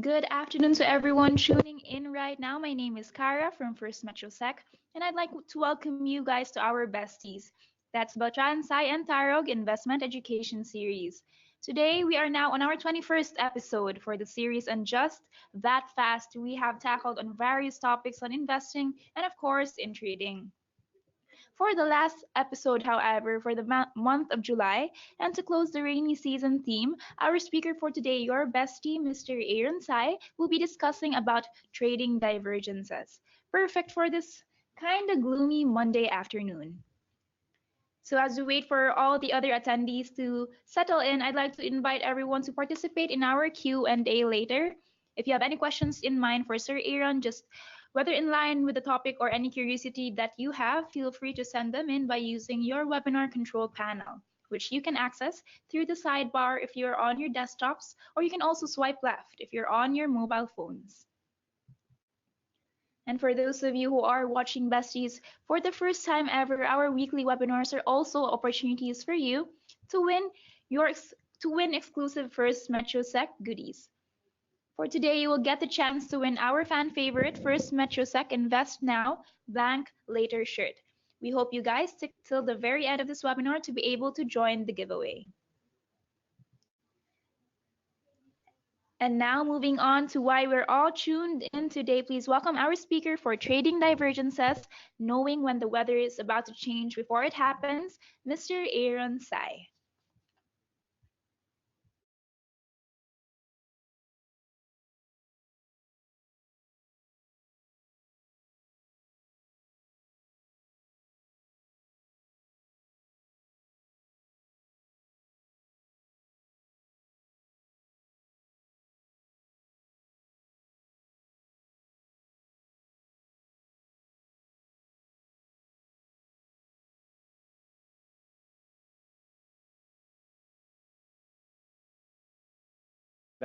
Good afternoon to everyone tuning in right now. My name is Cara from FirstMetroSec, and I'd like to welcome you guys to our besties. That's Beltran, Sai, and Tarog Investment Education Series. Today, we are now on our 21st episode for the series, and just that fast, we have tackled on various topics on investing and, of course, in trading. For the last episode, however, for the month of July, and to close the rainy season theme, our speaker for today, your bestie, Mr. Aaron Sai, will be discussing about trading divergences. Perfect for this kind of gloomy Monday afternoon. So as we wait for all the other attendees to settle in, I'd like to invite everyone to participate in our Q&A later. If you have any questions in mind for Sir Aaron, just whether in line with the topic or any curiosity that you have, feel free to send them in by using your webinar control panel, which you can access through the sidebar if you're on your desktops, or you can also swipe left if you're on your mobile phones. And for those of you who are watching Besties for the first time ever, our weekly webinars are also opportunities for you to win your to win exclusive First MetroSec goodies. For today, you will get the chance to win our fan favorite First MetroSec Invest Now, Bank Later shirt. We hope you guys stick till the very end of this webinar to be able to join the giveaway. And now moving on to why we're all tuned in today, please welcome our speaker for Trading Divergences, knowing when the weather is about to change before it happens, Mr. Aaron Sai.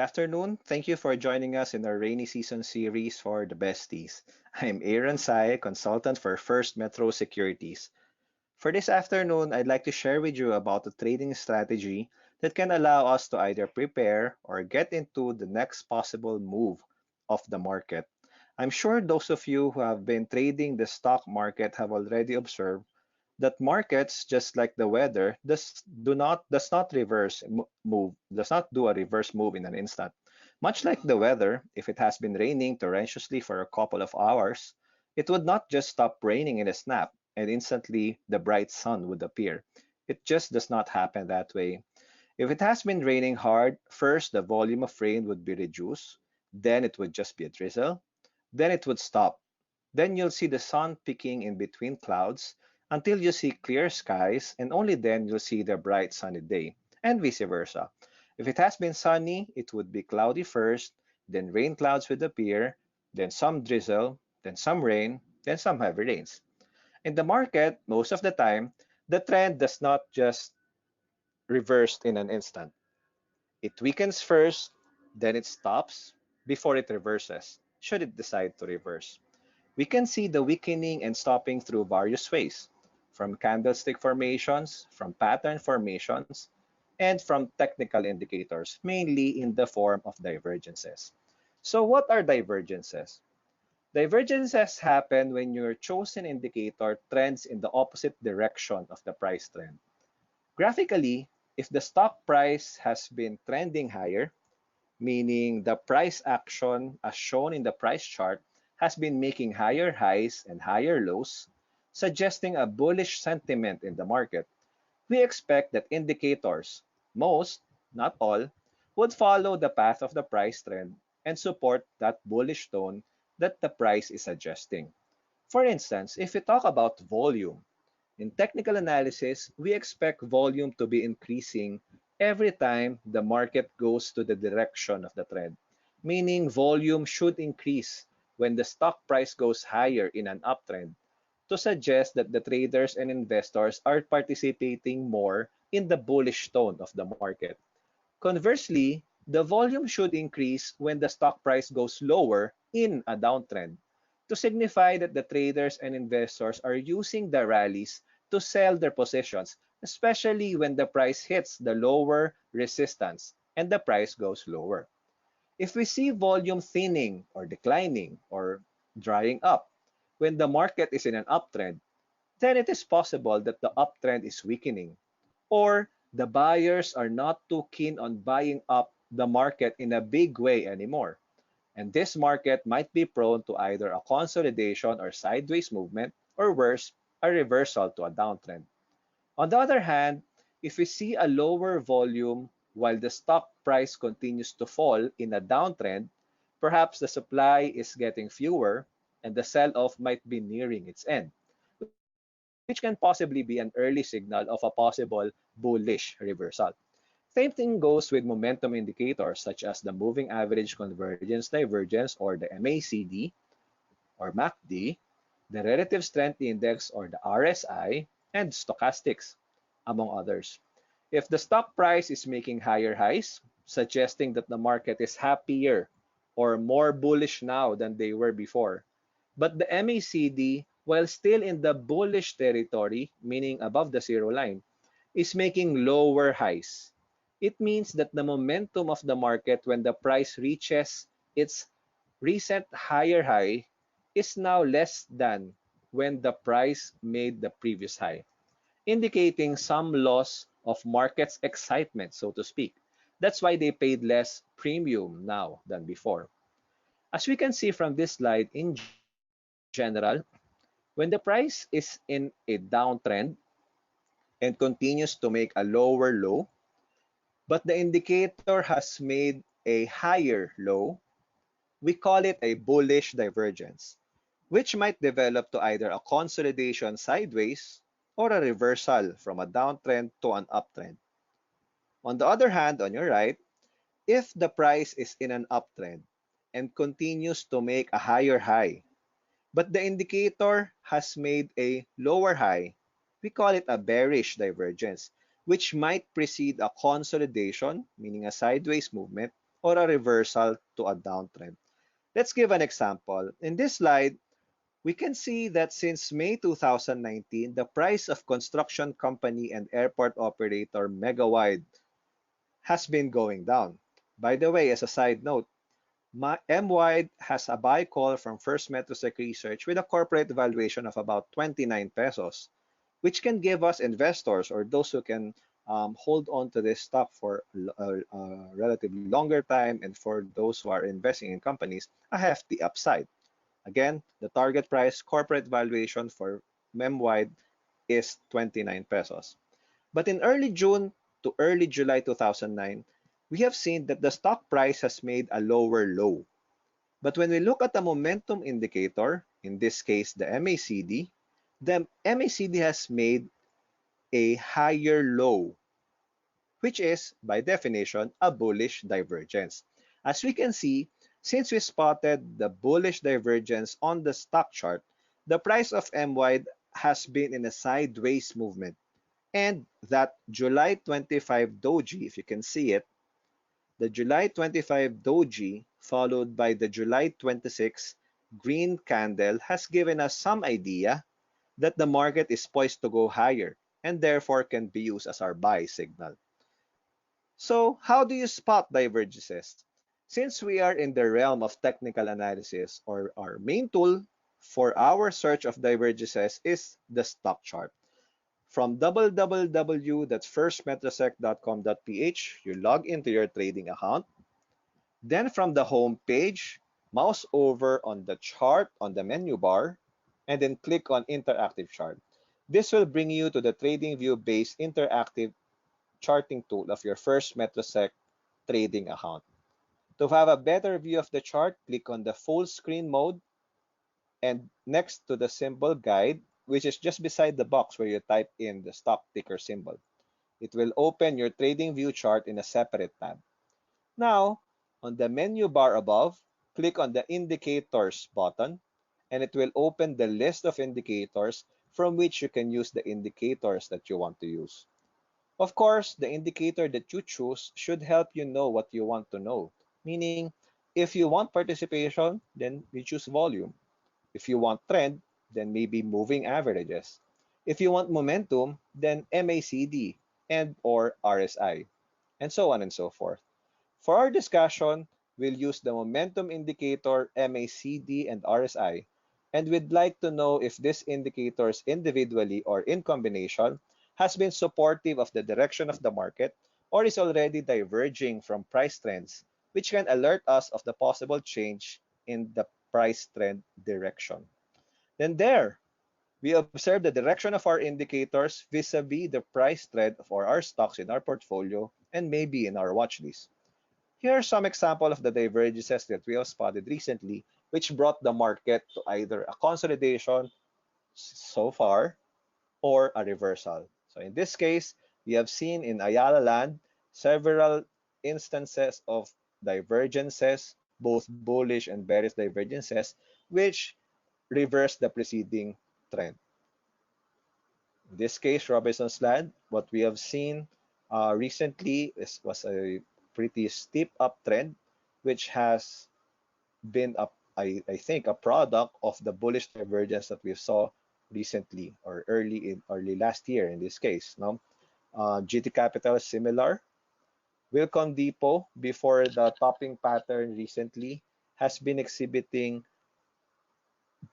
Good afternoon. Thank you for joining us in our rainy season series for the besties. I'm Aaron Sai, consultant for First Metro Securities. For this afternoon, I'd like to share with you about a trading strategy that can allow us to either prepare or get into the next possible move of the market. I'm sure those of you who have been trading the stock market have already observed that markets, just like the weather, does not move, does not do a reverse move in an instant. Much like the weather, if it has been raining torrentiously for a couple of hours, it would not just stop raining in a snap and instantly the bright sun would appear. It just does not happen that way. If it has been raining hard, first the volume of rain would be reduced, then it would just be a drizzle, then it would stop. Then you'll see the sun peeking in between clouds until you see clear skies, and only then you'll see the bright sunny day, and vice versa. If it has been sunny, it would be cloudy first, then rain clouds would appear, then some drizzle, then some rain, then some heavy rains. In the market, most of the time, the trend does not just reverse in an instant. It weakens first, then it stops before it reverses, should it decide to reverse. We can see the weakening and stopping through various ways, from candlestick formations, from pattern formations, and from technical indicators, mainly in the form of divergences. So what are divergences? Divergences happen when your chosen indicator trends in the opposite direction of the price trend. Graphically, if the stock price has been trending higher, meaning the price action as shown in the price chart has been making higher highs and higher lows, suggesting a bullish sentiment in the market, we expect that indicators, most, not all, would follow the path of the price trend and support that bullish tone that the price is suggesting. For instance, if we talk about volume, in technical analysis, we expect volume to be increasing every time the market goes to the direction of the trend, meaning volume should increase when the stock price goes higher in an uptrend to suggest that the traders and investors are participating more in the bullish tone of the market. Conversely, the volume should increase when the stock price goes lower in a downtrend to signify that the traders and investors are using the rallies to sell their positions, especially when the price hits the lower resistance and the price goes lower. If we see volume thinning or declining or drying up when the market is in an uptrend, then it is possible that the uptrend is weakening or the buyers are not too keen on buying up the market in a big way anymore. And this market might be prone to either a consolidation or sideways movement, or worse, a reversal to a downtrend. On the other hand, if we see a lower volume while the stock price continues to fall in a downtrend, perhaps the supply is getting fewer and the sell-off might be nearing its end, which can possibly be an early signal of a possible bullish reversal. Same thing goes with momentum indicators such as the moving average convergence divergence or the MACD or MACD, the relative strength index or the RSI, and stochastics, among others. If the stock price is making higher highs, suggesting that the market is happier or more bullish now than they were before, but the MACD, while still in the bullish territory, meaning above the zero line, is making lower highs. It means that the momentum of the market when the price reaches its recent higher high is now less than when the price made the previous high, indicating some loss of market's excitement, so to speak. That's why they paid less premium now than before. As we can see from this slide, in general, when the price is in a downtrend and continues to make a lower low, but the indicator has made a higher low, we call it a bullish divergence, which might develop to either a consolidation sideways or a reversal from a downtrend to an uptrend. On the other hand, on your right, if the price is in an uptrend and continues to make a higher high, but the indicator has made a lower high, we call it a bearish divergence, which might precede a consolidation, meaning a sideways movement, or a reversal to a downtrend. Let's give an example. In this slide, we can see that since May 2019, the price of construction company and airport operator Megawide has been going down. By the way, as a side note, MWide has a buy call from FirstMetroSec Research with a corporate valuation of about 29 pesos, which can give us investors or those who can hold on to this stock for a relatively longer time and for those who are investing in companies, a hefty upside. Again, the target price corporate valuation for MWide is 29 pesos. But in early June to early July 2009, we have seen that the stock price has made a lower low. But when we look at the momentum indicator, in this case the MACD has made a higher low, which is, by definition, a bullish divergence. As we can see, since we spotted the bullish divergence on the stock chart, the price of MWide has been in a sideways movement. And that July 25 doji, if you can see it, the July 25 doji followed by the July 26 green candle has given us some idea that the market is poised to go higher and therefore can be used as our buy signal. So how do you spot divergences? Since we are in the realm of technical analysis, or our main tool for our search of divergences is the stock chart. From www.firstmetrosec.com.ph, you log into your trading account. Then from the home page, mouse over on the chart on the menu bar, and then click on Interactive Chart. This will bring you to the TradingView based interactive charting tool of your FirstMetroSec trading account. To have a better view of the chart, click on the full screen mode and next to the symbol guide, which is just beside the box where you type in the stock ticker symbol. It will open your TradingView chart in a separate tab. Now, on the menu bar above, click on the Indicators button, and it will open the list of indicators from which you can use the indicators that you want to use. Of course, the indicator that you choose should help you know what you want to know. Meaning, if you want participation, then you choose volume. If you want trend, then maybe moving averages. If you want momentum, then MACD and or RSI, and so on and so forth. For our discussion, we'll use the momentum indicator MACD and RSI, and we'd like to know if these indicators individually or in combination has been supportive of the direction of the market or is already diverging from price trends, which can alert us of the possible change in the price trend direction. Then there, we observe the direction of our indicators vis-a-vis the price trend for our stocks in our portfolio and maybe in our watch list. Here are some examples of the divergences that we have spotted recently, which brought the market to either a consolidation so far or a reversal. So in this case, we have seen in Ayala Land several instances of divergences, both bullish and bearish divergences, which reverse the preceding trend. In this case, Robinson's Land, what we have seen recently was a pretty steep uptrend, which has been I think a product of the bullish divergence that we saw recently or early last year in this case. No, GT Capital is similar. Wilcon Depot, before the topping pattern recently, has been exhibiting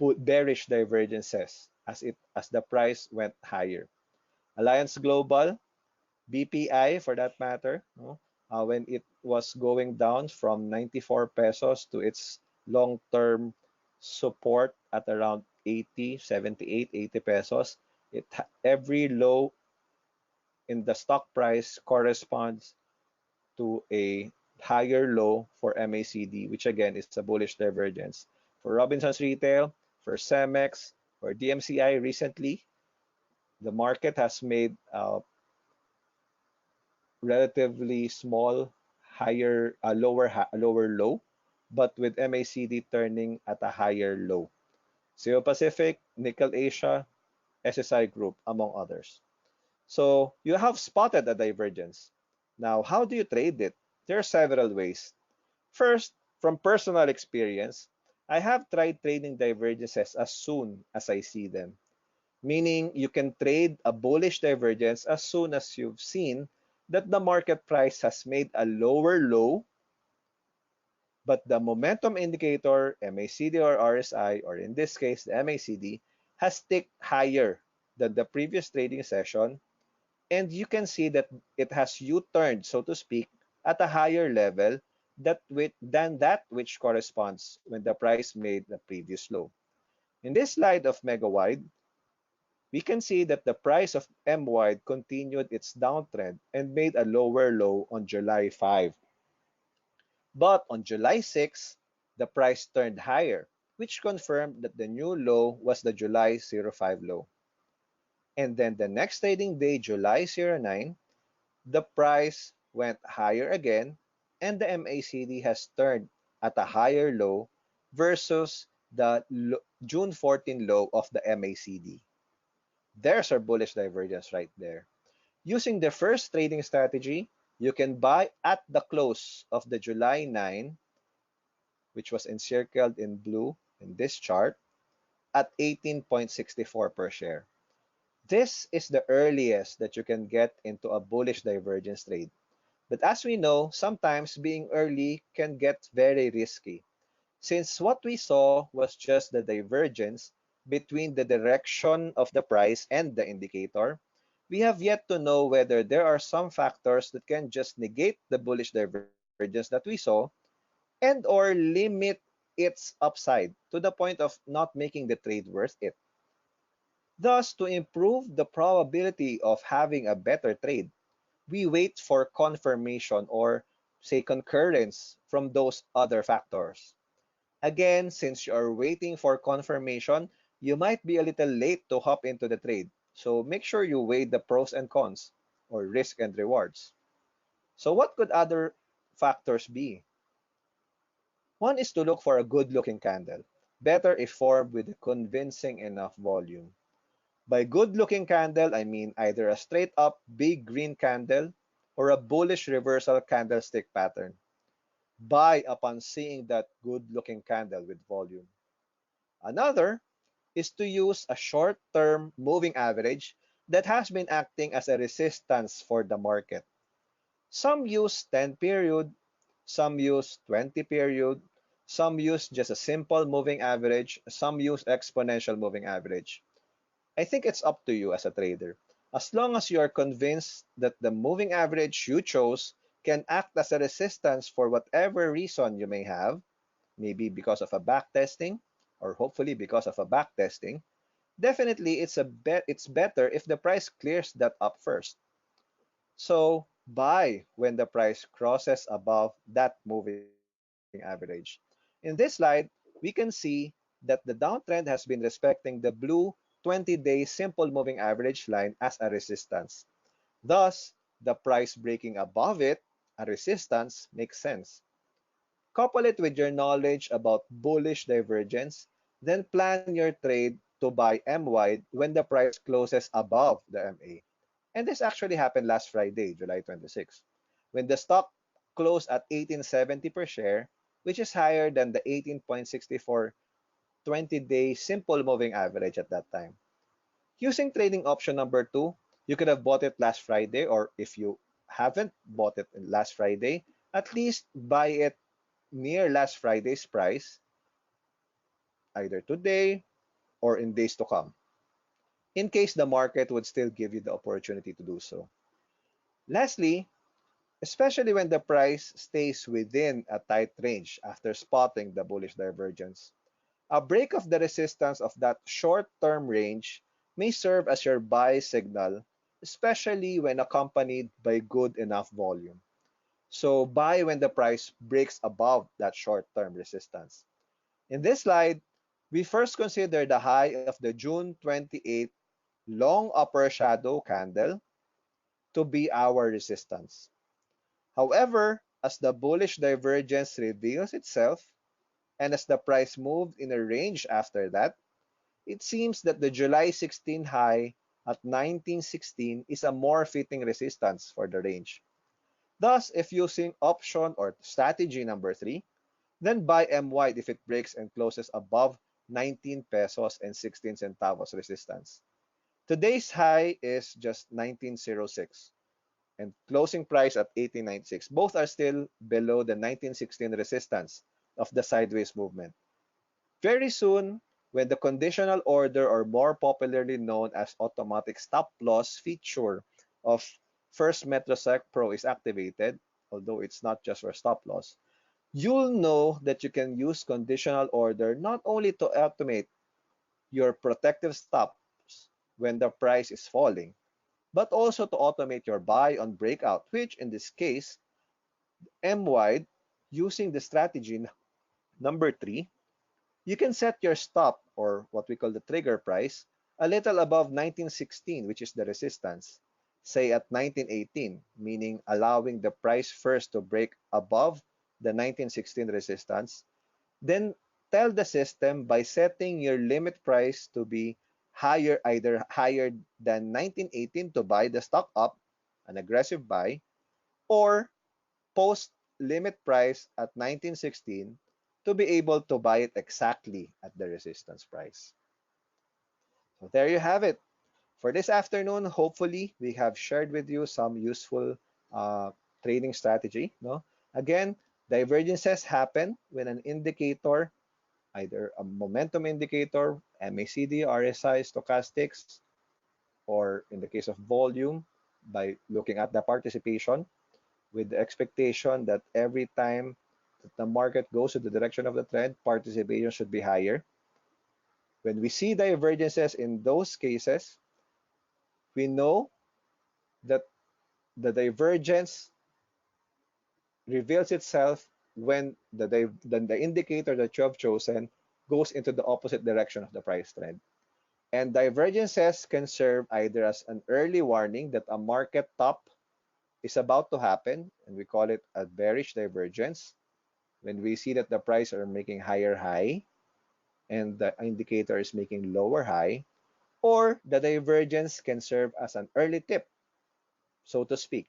bearish divergences as the price went higher. Alliance Global, BPI for that matter, no? When it was going down from 94 pesos to its long-term support at around 80, 78, 80 pesos, every low in the stock price corresponds to a higher low for MACD, which again is a bullish divergence. For Robinsons Retail, for Cemex, for DMCI recently, the market has made relatively small, lower low, but with MACD turning at a higher low. Seo Pacific, Nickel Asia, SSI Group, among others. So you have spotted a divergence. Now, how do you trade it? There are several ways. First, from personal experience, I have tried trading divergences as soon as I see them. Meaning you can trade a bullish divergence as soon as you've seen that the market price has made a lower low, but the momentum indicator, MACD or RSI, or in this case, the MACD, has ticked higher than the previous trading session, and you can see that it has U-turned, so to speak, at a higher level than that which corresponds when the price made the previous low. In this slide of MegaWide, we can see that the price of M-Wide continued its downtrend and made a lower low on July 5. But on July 6, the price turned higher, which confirmed that the new low was the July 05 low. And then the next trading day, July 09, the price went higher again, and the MACD has turned at a higher low versus the June 14 low of the MACD. There's our bullish divergence right there. Using the first trading strategy, you can buy at the close of the July 9, which was encircled in blue in this chart, at 18.64 per share. This is the earliest that you can get into a bullish divergence trade. But as we know, sometimes being early can get very risky, since what we saw was just the divergence between the direction of the price and the indicator. We have yet to know whether there are some factors that can just negate the bullish divergence that we saw and or limit its upside to the point of not making the trade worth it. Thus, to improve the probability of having a better trade, we wait for confirmation or, say, concurrence from those other factors. Again, since you are waiting for confirmation, you might be a little late to hop into the trade. So make sure you weigh the pros and cons, or risk and rewards. So what could other factors be? One is to look for a good-looking candle, better if formed with a convincing enough volume. By good-looking candle, I mean either a straight-up big green candle or a bullish reversal candlestick pattern. Buy upon seeing that good-looking candle with volume. Another is to use a short-term moving average that has been acting as a resistance for the market. Some use 10 period, some use 20 period, some use just a simple moving average, some use exponential moving average. I think it's up to you as a trader. As long as you are convinced that the moving average you chose can act as a resistance for whatever reason you may have, maybe because of a backtesting, or hopefully because of a backtesting, definitely it's better if the price clears that up first. So buy when the price crosses above that moving average. In this slide, we can see that the downtrend has been respecting the blue 20-day simple moving average line as a resistance. Thus, the price breaking above it, a resistance, makes sense. Couple it with your knowledge about bullish divergence, then plan your trade to buy M wide when the price closes above the MA. And this actually happened last Friday, July 26, when the stock closed at 1870 per share, which is higher than the 18.64 20-day simple moving average at that time. Using trading option number two, you could have bought it last Friday, or if you haven't bought it last Friday, at least buy it near last Friday's price, either today or in days to come, in case the market would still give you the opportunity to do so. Lastly, especially when the price stays within a tight range after spotting the bullish divergence, a break of the resistance of that short-term range may serve as your buy signal, especially when accompanied by good enough volume. So buy when the price breaks above that short-term resistance. In this slide, we first consider the high of the June 28 long upper shadow candle to be our resistance. However, as the bullish divergence reveals itself, and as the price moved in a range after that, it seems that the July 16 high at 1916 is a more fitting resistance for the range. Thus, if using option or strategy number 3, then buy M wide if it breaks and closes above 19 pesos and 16 centavos resistance. Today's high is just 1906 and closing price at 1896. Both are still below the 1916 resistance of the sideways movement. Very soon, when the conditional order, or more popularly known as automatic stop loss feature of FirstMetroSec Pro is activated, although it's not just for stop loss, you'll know that you can use conditional order not only to automate your protective stops when the price is falling, but also to automate your buy on breakout, which in this case, M wide, using the strategy number 3, you can set your stop, or what we call the trigger price, a little above 1916, which is the resistance, say at 1918, meaning allowing the price first to break above the 1916 resistance. Then tell the system by setting your limit price to be higher, either higher than 1918 to buy the stock up, an aggressive buy, or post limit price at 1916 to be able to buy it exactly at the resistance price. So there you have it. For this afternoon, hopefully we have shared with you some useful uh, trading strategy. No? Again, divergences happen when an indicator, either a momentum indicator, MACD, RSI, stochastics, or in the case of volume, by looking at the participation, with the expectation that every time that the market goes to the direction of the trend, participation should be higher. When we see divergences in those cases, we know that the divergence reveals itself when the indicator that you have chosen goes into the opposite direction of the price trend. And divergences can serve either as an early warning that a market top is about to happen, and we call it a bearish divergence, when we see that the price are making higher high and the indicator is making lower high, or the divergence can serve as an early tip, so to speak,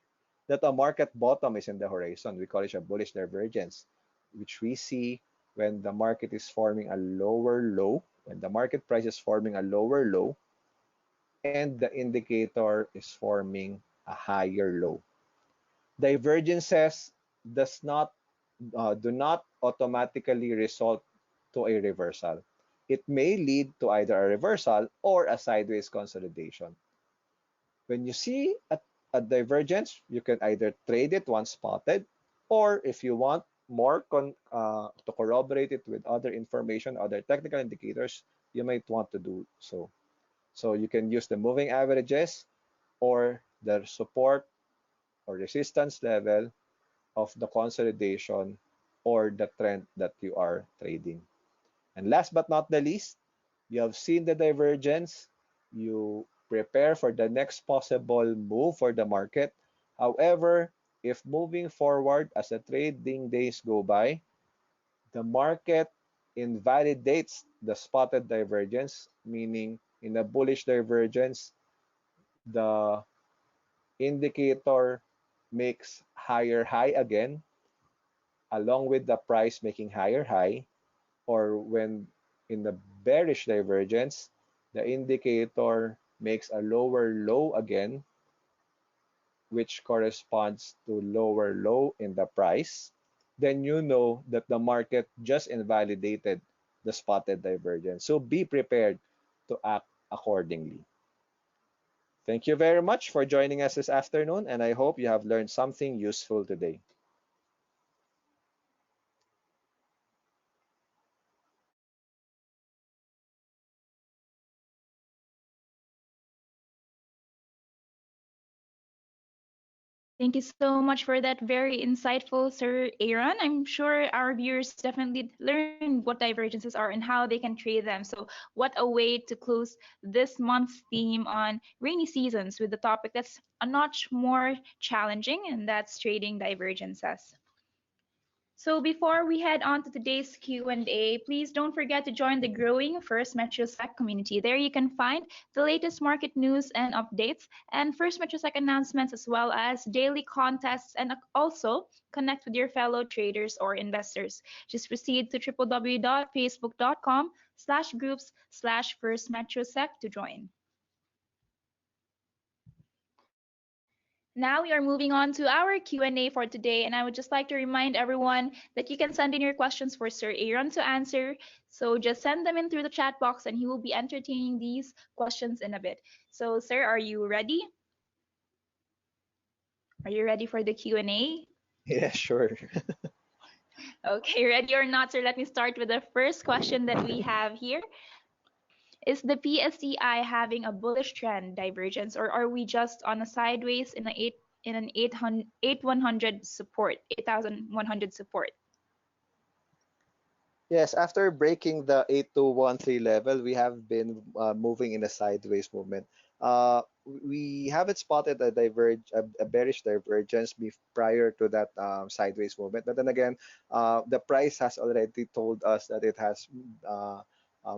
that a market bottom is in the horizon. We call it a bullish divergence, which we see when the market is forming a lower low, when the market price is forming a lower low, and the indicator is forming a higher low. Divergences does not do not automatically result to a reversal. It may lead to either a reversal or a sideways consolidation. When you see a divergence, you can either trade it once spotted, or if you want more to corroborate it with other information, other technical indicators, you might want to do so. So you can use the moving averages or the support or resistance level of the consolidation or the trend that you are trading. And last but not the least, you have seen the divergence. You prepare for the next possible move for the market. However, if moving forward as the trading days go by, the market invalidates the spotted divergence, meaning in a bullish divergence, the indicator makes higher high again, along with the price making higher high, or when in the bearish divergence, the indicator makes a lower low again, which corresponds to lower low in the price, then you know that the market just invalidated the spotted divergence. So be prepared to act accordingly. Thank you very much for joining us this afternoon, and I hope you have learned something useful today. Thank you so much for that very insightful, Sir Aaron. I'm sure our viewers definitely learned what divergences are and how they can trade them. So, what a way to close this month's theme on rainy seasons with the topic that's a notch more challenging, and that's trading divergences. So before we head on to today's Q&A, please don't forget to join the growing First MetroSec community. There you can find the latest market news and updates and First MetroSec announcements as well as daily contests and also connect with your fellow traders or investors. Just proceed to www.facebook.com/groups/FirstMetroSec to join. Now we are moving on to our Q&A for today, and I would just like to remind everyone that you can send in your questions for Sir Aaron to answer. So just send them in through the chat box, and he will be entertaining these questions in a bit. So, sir, are you ready? Are you ready for the Q&A? Yeah, sure. Okay, ready or not, sir? Let me start with the first question that we have here. Is the PSEI having a bullish trend divergence, or are we just on a sideways in an 800 support, 8,100 support? Yes, after breaking the 8213 level, we have been moving in a sideways movement. We haven't spotted a bearish divergence prior to that sideways movement. But then again, the price has already told us that it has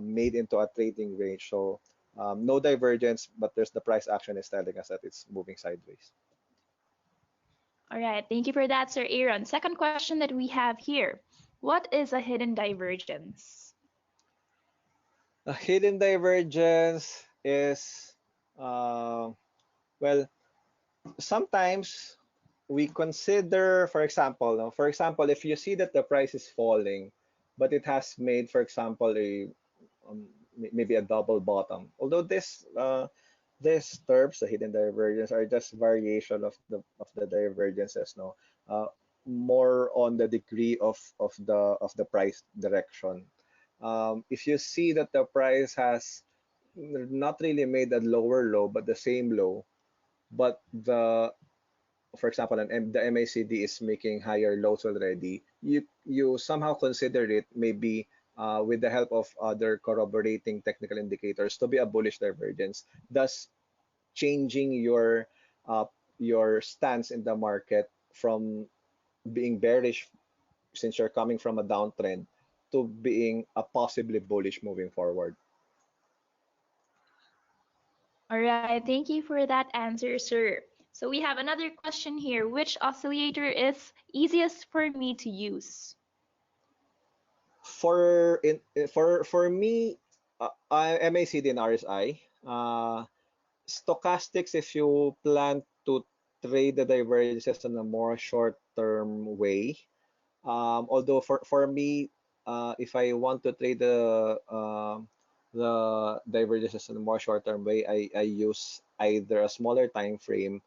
made into a trading range. So no divergence, but there's the price action is telling us that it's moving sideways. All right, thank you for that, Sir Aaron. Second question that we have here. What is a hidden divergence? A hidden divergence is, well, sometimes we consider, for example, no, for example, if you see that the price is falling, but it has made, for example, um, maybe a double bottom. Although these terms, the hidden divergence, are just variation of the divergences, no, more on the degree of the price direction. If you see that the price has not really made a lower low, but the same low, but for example, the MACD is making higher lows already, you somehow consider it maybe with the help of other corroborating technical indicators to be a bullish divergence, thus changing uh, your stance in the market from being bearish since you're coming from a downtrend to being a possibly bullish moving forward. All right, thank you for that answer, sir. So we have another question here. Which oscillator is easiest for me to use? For me, MACD and RSI. Stochastics, if you plan to trade the divergences in a more short-term way, Although for me, if I want to trade the divergences in a more short-term way, I use either a smaller time frame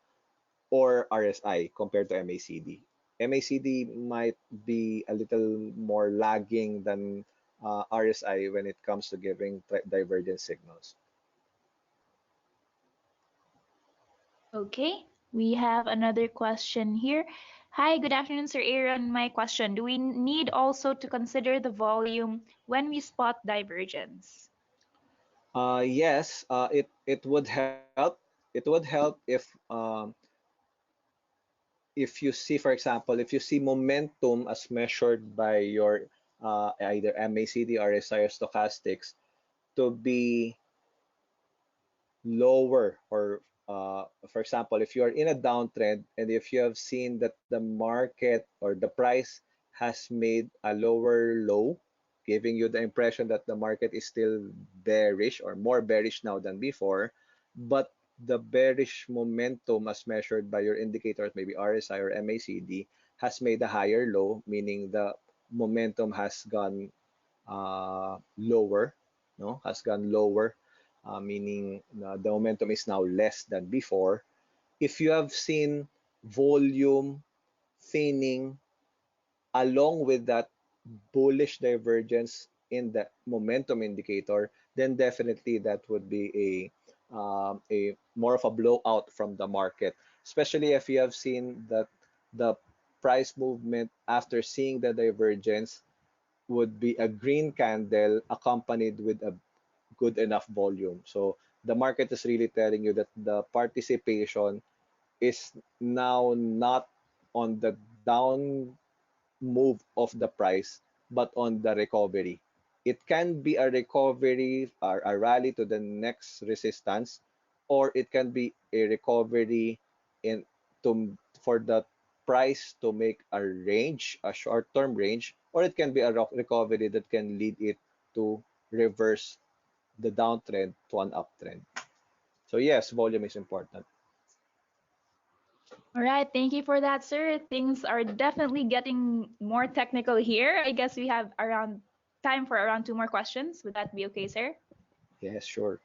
or RSI compared to MACD. MACD might be a little more lagging than RSI when it comes to giving divergence signals. Okay, we have another question here. Hi, good afternoon, Sir Aaron. My question, do we need also to consider the volume when we spot divergence? Yes, it would help. It would help if you see, for example, if you see momentum as measured by your either MACD, RSI, or stochastics to be lower, or for example, if you are in a downtrend and if you have seen that the market or the price has made a lower low, giving you the impression that the market is still bearish or more bearish now than before, but the bearish momentum as measured by your indicators, maybe RSI or MACD, has made a higher low, meaning the momentum has gone lower, no, has gone lower, meaning the momentum is now less than before. If you have seen volume thinning along with that bullish divergence in the momentum indicator, then definitely that would be a more of a blowout from the market, especially if you have seen that the price movement after seeing the divergence would be a green candle accompanied with a good enough volume. So the market is really telling you that the participation is now not on the down move of the price, but on the recovery. It can be a recovery or a rally to the next resistance, or it can be a recovery in to for the price to make a range, a short-term range, or it can be a recovery that can lead it to reverse the downtrend to an uptrend. So yes, volume is important. All right, thank you for that, sir. Things are definitely getting more technical here. I guess we have around time for around two more questions. Would that be okay, sir? Yes, sure.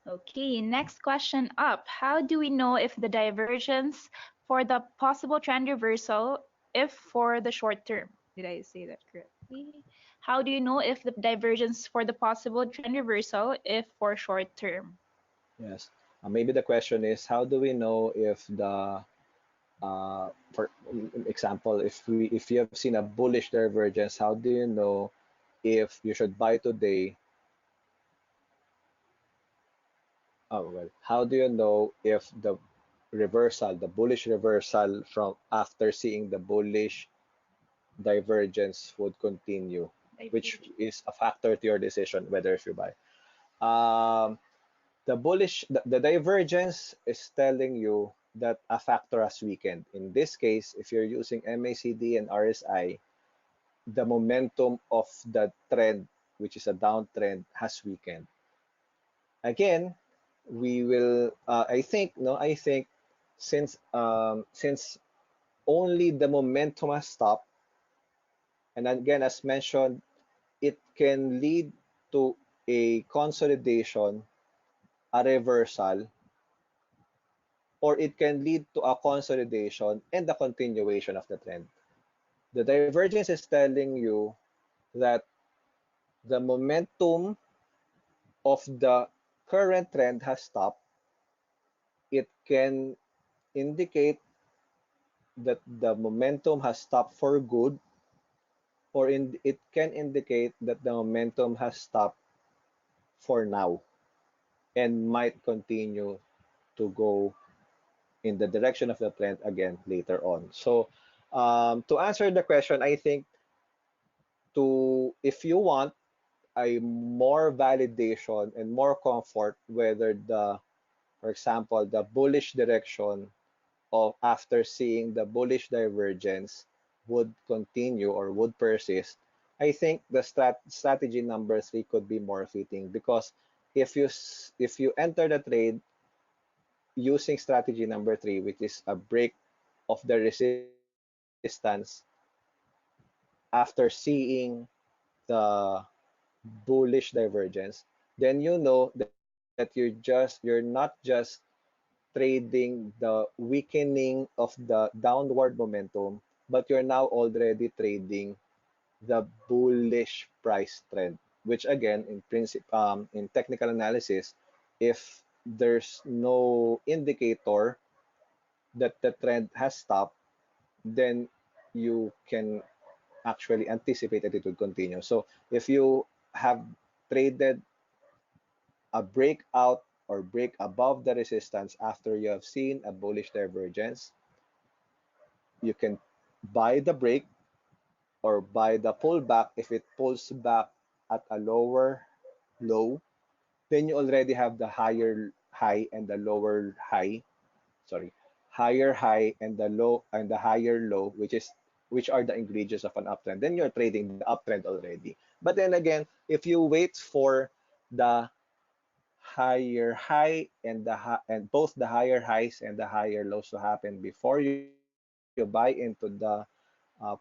Okay, next question up. How do we know if the divergence for the possible trend reversal, if for the short term? Did I say that correctly? How do you know if the divergence for the possible trend reversal, if for short term? Yes. Maybe the question is, how do we know if for example, if you have seen a bullish divergence, how do you know if you should buy today? Oh, well, how do you know if the reversal, the bullish reversal from after seeing the bullish divergence would continue, which Divergence. is a factor to your decision whether if you buy. Um, the divergence is telling you that a factor has weakened. In this case, if you're using MACD and RSI, the momentum of the trend, which is a downtrend, has weakened. Again, we will. I think since only the momentum has stopped, and again, as mentioned, it can lead to a consolidation, a reversal, or it can lead to a consolidation and the continuation of the trend. The divergence is telling you that the momentum of the current trend has stopped. It can indicate that the momentum has stopped for good, or it can indicate that the momentum has stopped for now and might continue to go in the direction of the trend again later on. So, to answer the question, I think if you want a more validation and more comfort whether for example, the bullish direction of after seeing the bullish divergence would continue or would persist, I think the strategy number three could be more fitting, because if you enter the trade using strategy number three, which is a break of the resistance after seeing the bullish divergence, then you know that you're not just trading the weakening of the downward momentum, but you're now already trading the bullish price trend, which again, in principle, in technical analysis, if there's no indicator that the trend has stopped, then you can actually anticipate that it will continue. So if you have traded a breakout or break above the resistance after you have seen a bullish divergence, you can buy the break or buy the pullback. If it pulls back at a lower low, then you already have the higher high and the lower high, sorry, higher high and the low and the higher low, which are the ingredients of an uptrend. Then you're trading the uptrend already. But then again, if you wait for the higher high and and both the higher highs and the higher lows to happen before you buy into the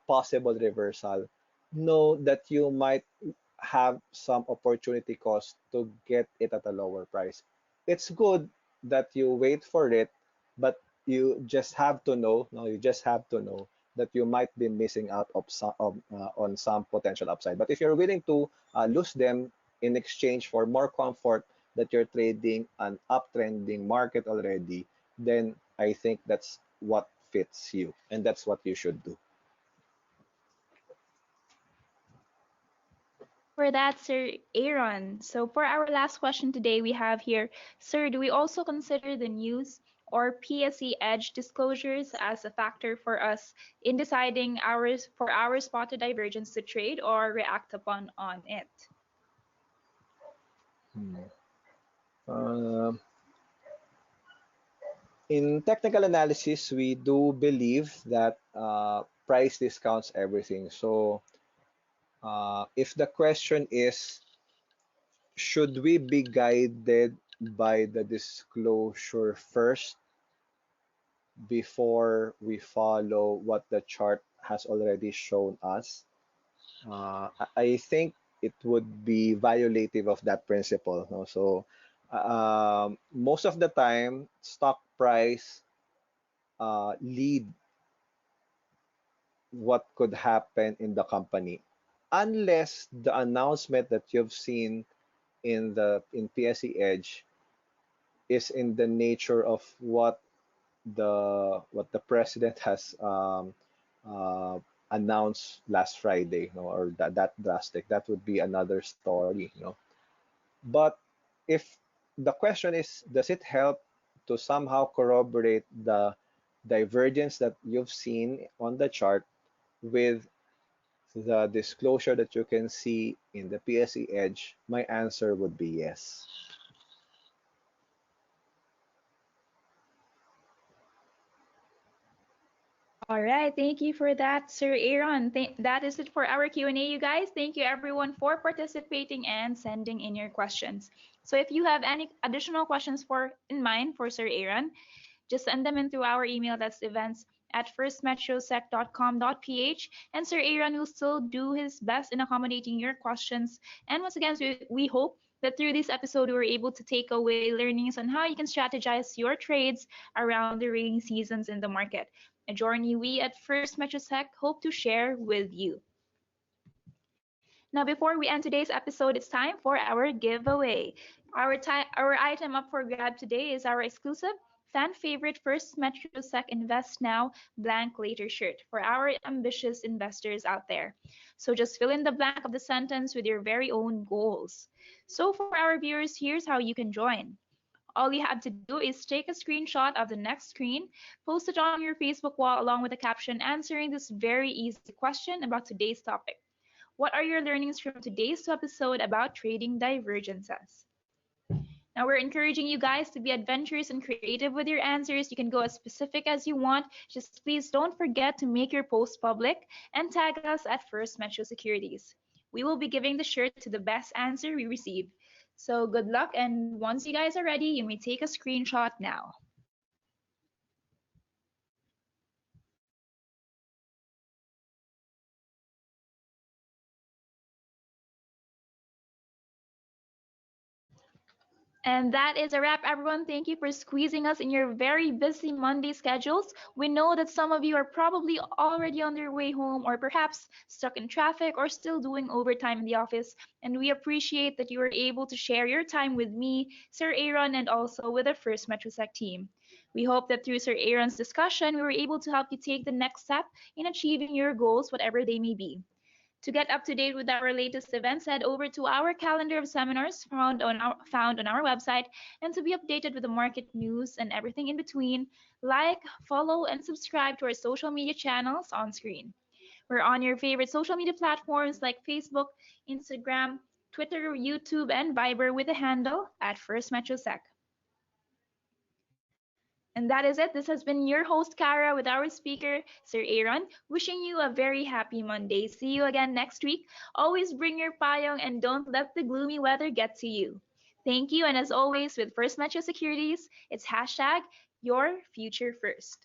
possible reversal, know that you might have some opportunity cost to get it at a lower price. It's good that you wait for it, but you just have to know, no, you just have to know that you might be missing out on some potential upside. But if you're willing to lose them in exchange for more comfort that you're trading an uptrending market already, then I think that's what fits you and that's what you should do. Thank you for that, Sir Aaron. So for our last question today, we have here, Sir, do we also consider the news or PSE Edge disclosures as a factor for us in deciding our spotted divergence to trade or react upon on it? Hmm. Uh, in technical analysis, we do believe that price discounts everything. So if the question is, should we be guided by the disclosure first before we follow what the chart has already shown us? I think it would be violative of that principle. No? So most of the time, stock price lead what could happen in the company, unless the announcement that you've seen in PSE Edge is in the nature of what the president has uh, announced last Friday, or that drastic. That would be another story. But if the question is, does it help to somehow corroborate the divergence that you've seen on the chart with the disclosure that you can see in the PSE Edge? My answer would be yes. All right, thank you for that, Sir Aaron. That is it for our Q&A, you guys. Thank you everyone for participating and sending in your questions. So if you have any additional questions in mind for Sir Aaron, just send them in through our email. That's events@firstmetrosec.com.ph. And Sir Aaron will still do his best in accommodating your questions. And once again, we hope that through this episode, we were able to take away learnings on how you can strategize your trades around the rainy seasons in the market. A journey we at First MetroSec hope to share with you. Now, before we end today's episode, it's time for our giveaway. Our item up for grab today is our exclusive fan favorite First MetroSec Invest Now blank later shirt for our ambitious investors out there. So just fill in the blank of the sentence with your very own goals. So for our viewers, here's how you can join. All you have to do is take a screenshot of the next screen, post it on your Facebook wall along with a caption answering this very easy question about today's topic. What are your learnings from today's episode about trading divergences? Now, we're encouraging you guys to be adventurous and creative with your answers. You can go as specific as you want. Just please don't forget to make your post public and tag us at First Metro Securities. We will be giving the shirt to the best answer we receive. So good luck, and once you guys are ready, you may take a screenshot now. And that is a wrap, everyone. Thank you for squeezing us in your very busy Monday schedules. We know that some of you are probably already on their way home, or perhaps stuck in traffic, or still doing overtime in the office. And we appreciate that you were able to share your time with me, Sir Aaron, and also with the First MetroSec team. We hope that through Sir Aaron's discussion, we were able to help you take the next step in achieving your goals, whatever they may be. To get up to date with our latest events, head over to our calendar of seminars found on our website. And to be updated with the market news and everything in between, like, follow, and subscribe to our social media channels on screen. We're on your favorite social media platforms like Facebook, Instagram, Twitter, YouTube, and Viber with the handle at FirstMetroSec. And that is it. This has been your host, Cara, with our speaker, Sir Aaron, wishing you a very happy Monday. See you again next week. Always bring your payong and don't let the gloomy weather get to you. Thank you. And as always, with First Metro Securities, it's hashtag your future first.